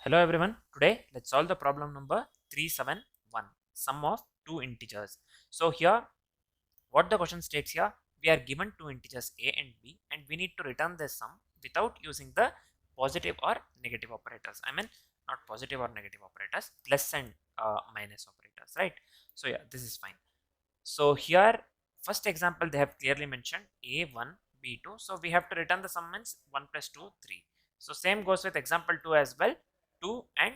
Hello everyone. Today let's solve the problem number 371, sum of two integers. So here what the question states here, we are given two integers a and b and we need to return the sum without using the positive or negative operators. I mean not positive or negative operators, plus and minus operators, right? So yeah, this is fine. So here first example they have clearly mentioned a1 b2, so we have to return the sum means 1 plus 2 3. So same goes with example 2 as well. 2 and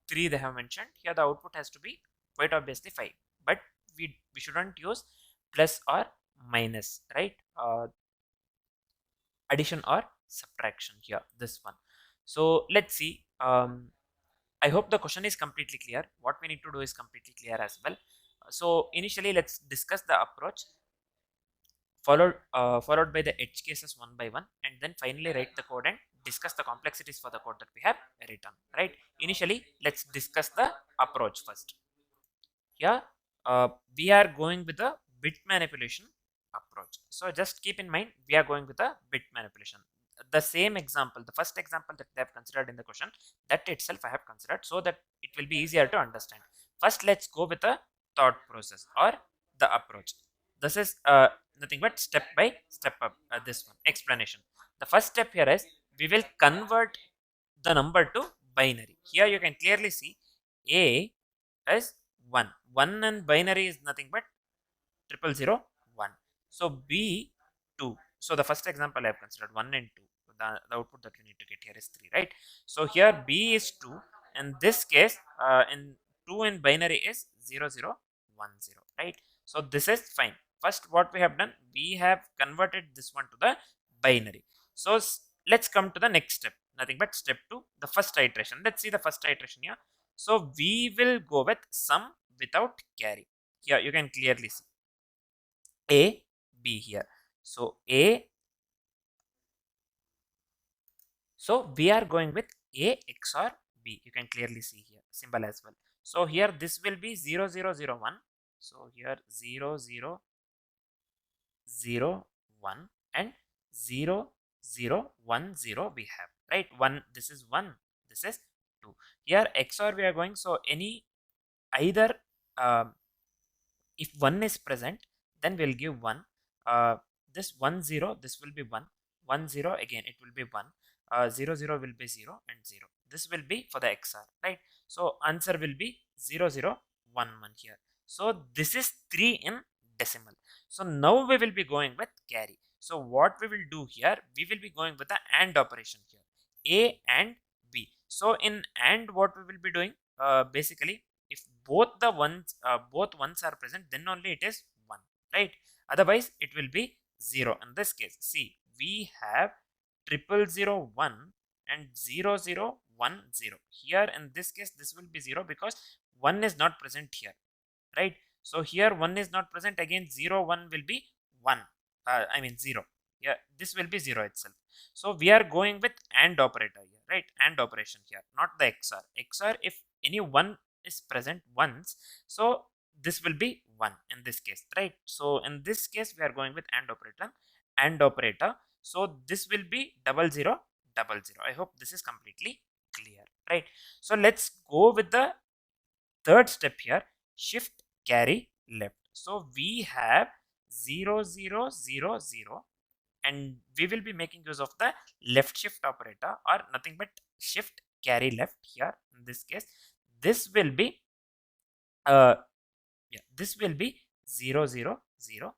3 they have mentioned here, the output has to be quite obviously 5, but we shouldn't use plus or minus, right? Addition or subtraction here, this one. So let's see. I hope the question is completely clear. What we need to do is completely clear as well. So initially let's discuss the approach, followed by the edge cases one by one, and then finally write the code and discuss the complexities for the code that we have written, right? Initially let's discuss the approach first. Here we are going with the bit manipulation approach. So just keep in mind we are going with the bit manipulation. The same example, the first example that they have considered in the question, that itself I have considered so that it will be easier to understand. First let's go with the thought process or the approach. This is nothing but step by step up, this one explanation. The first step here is we will convert the number to binary. Here you can clearly see a is 1 1 and binary is nothing but 0001. So b 2. So the first example I have considered 1 and 2. The output that you need to get here is 3, right? So here b is 2, and this case in 2 in binary is 0010, right? So this is fine. First what we have done, we have converted this one to the binary. So let's come to the next step, nothing but step 2, the first iteration. Let's see the first iteration here. So we will go with sum without carry. Here you can clearly see a b here. So we are going with a XOR b. You can clearly see here symbol as well. So here this will be 0001. So here 0001 and 0010 we have, right? 1, this is 1, this is 2. Here XOR we are going, so any either if 1 is present then we'll give 1. This 1 0, this will be 1 1 0, again it will be 1. 0 0 will be 0 and 0. This will be for the XOR, right? So answer will be 0011 here. So this is 3 in decimal. So now we will be going with carry. So what we will do here, we will be going with the AND operation here, A and B. So in AND what we will be doing, basically if both ones are present, then only it is 1, right? Otherwise it will be 0. In this case, see, we have 0001 and 0010. Here in this case this will be 0 because 1 is not present here, right? So here 1 is not present, again 01 will be 1, I mean 0. Yeah, this will be 0 itself. So we are going with AND operator here, right? AND operation here, not the XOR. XOR, if any 1 is present once, so this will be 1 in this case, right? So in this case we are going with AND operator. So this will be 0000. I hope this is completely clear, right? So let's go with the third step here, shift carry left. So we have 0000 and we will be making use of the left shift operator or nothing but shift carry left here. In this case this will be this will be 0000 itself,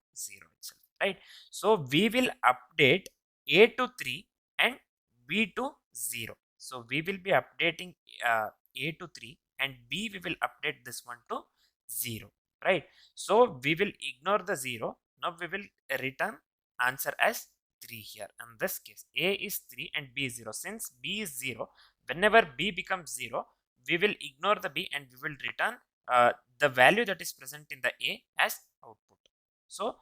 right? So we will update a to 3 and b to 0. So we will be updating a to 3 and b we will update this one to 0, right? So we will ignore the 0. Now we will return answer as 3 here. In this case a is 3 and b is 0. Since b is 0, whenever b becomes 0, we will ignore the b and we will return the value that is present in the a as output. So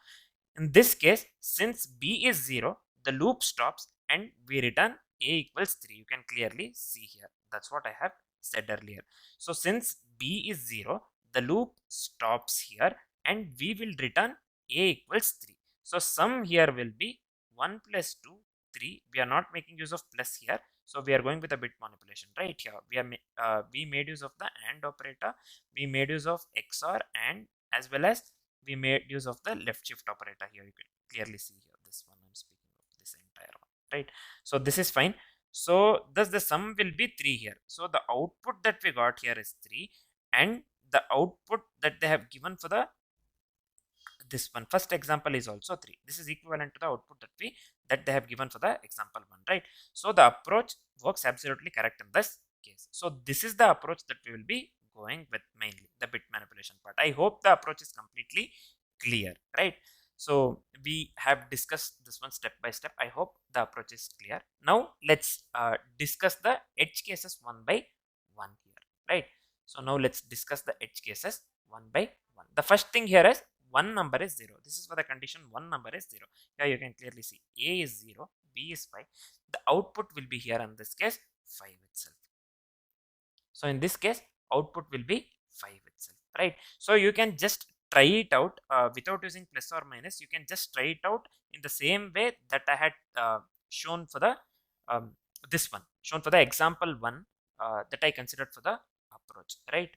in this case, since b is 0, the loop stops and we return a equals 3. You can clearly see here. That's what I have said earlier. So since b is 0, the loop stops here and we will return a equals 3. So sum here will be 1 plus 2, 3. We are not making use of plus here. So we are going with a bit manipulation right here. We made use of the AND operator, we made use of XOR, and as well as we made use of the left shift operator here. You can clearly see here this one I'm speaking of, this entire one, right? So this is fine. So thus the sum will be 3 here. So the output that we got here is 3, and the output that they have given for the this one first example is also 3. This is equivalent to the output that they have given for the example 1, right? So the approach works absolutely correct in this case. So this is the approach that we will be going with, mainly the bit manipulation part. I hope the approach is completely clear, right? So we have discussed this one step by step. I hope the approach is clear. Now let's discuss the edge cases one by one here, right? So now let's discuss the edge cases one by one. The first thing here is one number is 0. This is for the condition one number is 0. Here you can clearly see A is 0, B is 5. The output will be here in this case 5 itself. So in this case output will be 5 itself, right? So you can just try it out without using plus or minus. You can just try it out in the same way that I had shown for the this one, shown for the example one that I considered for the approach, right?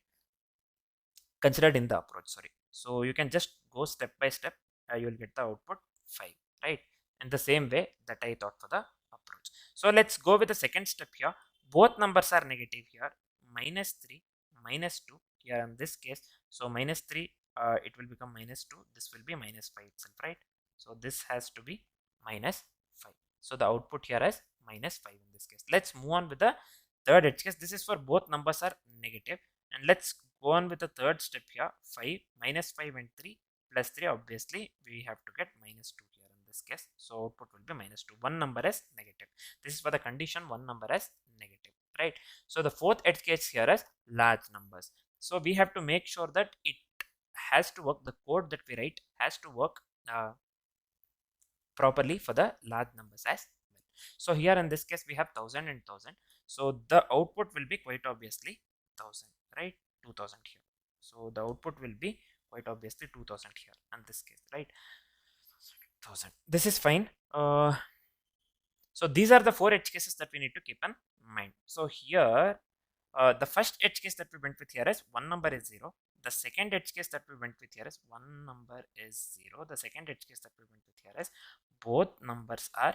Considered in the approach, sorry. So you can just go step by step, you will get the output 5, right? In the same way that I thought for the approach. So let's go with the second step here. Both numbers are negative here, minus 3, minus 2 here in this case. So minus 3, it will become minus 2, this will be minus 5 itself, right? So this has to be minus 5. So the output here is minus 5 in this case. Let's move on with the third edge case. This is for both numbers are negative, and let's go on with the third step here. 5 minus 5 and 3 plus 3, obviously we have to get minus 2 here in this case. So output will be minus 2. One number is negative. This is for the condition one number is negative, right? So the fourth edge case here is large numbers. So we have to make sure that it has to work, the code that we write has to work properly for the large numbers as well. So here in this case we have 1000 and 1000. So the output will be quite obviously 1000, right? 2000 here. So the output will be quite obviously 2000 here in this case, right? 1000. This is fine. So these are the 4 edge cases that we need to keep in mind. So here the first edge case that we went with here is one number is 0. The second edge case that we went with here is one number is 0. The second edge case that we went with here is both numbers are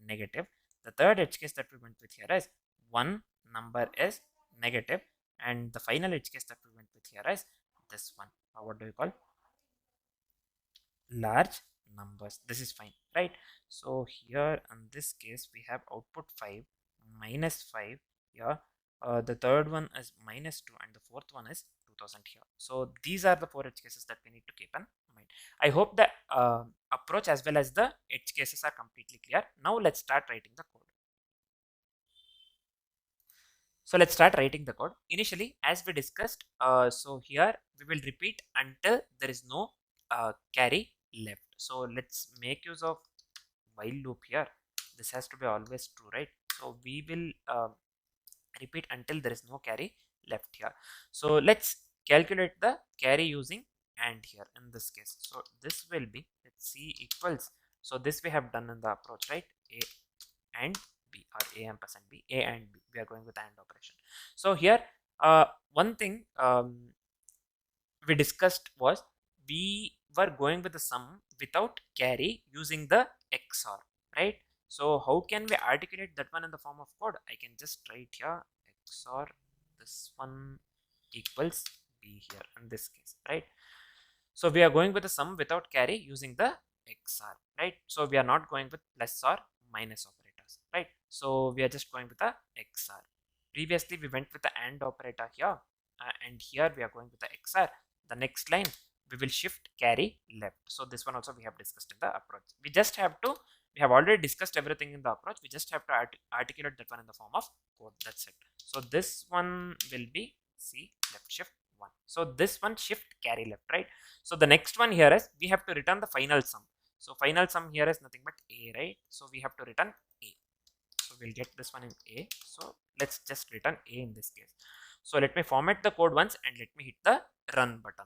negative. The third edge case that we went with here is one number is negative, and the final edge case that we went with here is this one. What do you call? Large numbers. This is fine, right? So here in this case we have output 5, minus 5 here. The third one is minus 2, and the fourth one is 2000 here. So these are the 4 edge cases that we need to keep in mind. I hope the approach as well as the edge cases are completely clear. Now let's start writing the code. So let's start writing the code. Initially, as we discussed, so here we will repeat until there is no carry left. So let's make use of while loop here. This has to be always true, right? So we will repeat until there is no carry left here. So let's calculate the carry using AND here in this case. So this will be, let's see, equals. So this we have done in the approach, right? A and B, or A ampersand B, A and B. We are going with AND operation. So here one thing we discussed was we were going with the sum without carry using the XOR, right? So how can we articulate that one in the form of code? I can just write here XOR this one equals B here in this case, right? So we are going with the sum without carry using the XOR, right? So we are not going with plus or minus operators, right? So we are just going with the XOR. Previously we went with the AND operator here, and here we are going with the XOR. The next line we will shift carry left. So this one also we have discussed in the approach. We just have to, we have already discussed everything in the approach. We just have to articulate that one in the form of code. That's it. So this one will be C left shift 1. So this one shift carry left, right? So the next one here is we have to return the final sum. So final sum here is nothing but A, right? So we have to return A. So we'll get this one in A. So let's just return A in this case. So let me format the code once and let me hit the run button.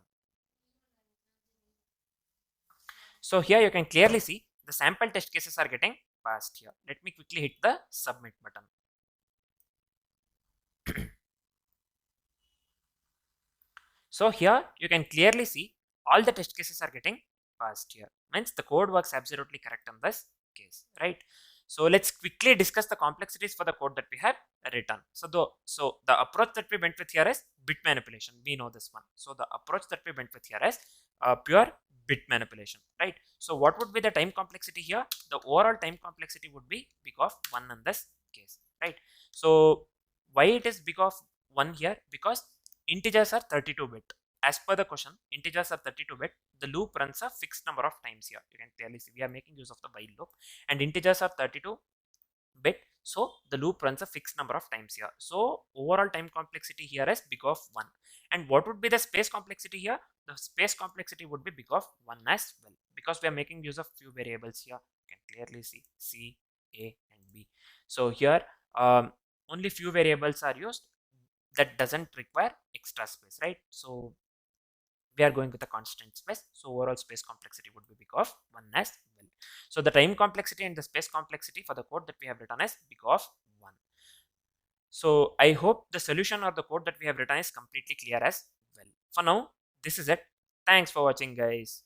So here you can clearly see the sample test cases are getting passed here. Let me quickly hit the submit button. So here you can clearly see all the test cases are getting passed here. Means the code works absolutely correct in this case, right? So let's quickly discuss the complexities for the code that we have written. So the approach that we went with here is bit manipulation. We know this one. So the approach that we went with here is pure bit manipulation, right? So what would be the time complexity here? The overall time complexity would be big of 1 in this case, right? So why it is big of 1 here? Because integers are 32-bit. As per the question, integers are 32-bit. The loop runs a fixed number of times here. You can clearly see we are making use of the while loop, and integers are 32-bit. So the loop runs a fixed number of times here. So overall time complexity here is big of 1. And what would be the space complexity here? The space complexity would be big of 1 as well, because we are making use of few variables here. You can clearly see C, A, and B. So here only few variables are used. That doesn't require extra space, right? So we are going with a constant space. So overall space complexity would be big of 1 as well. So the time complexity and the space complexity for the code that we have written is big of 1. So I hope the solution or the code that we have written is completely clear as well. For now, this is it. Thanks for watching, guys.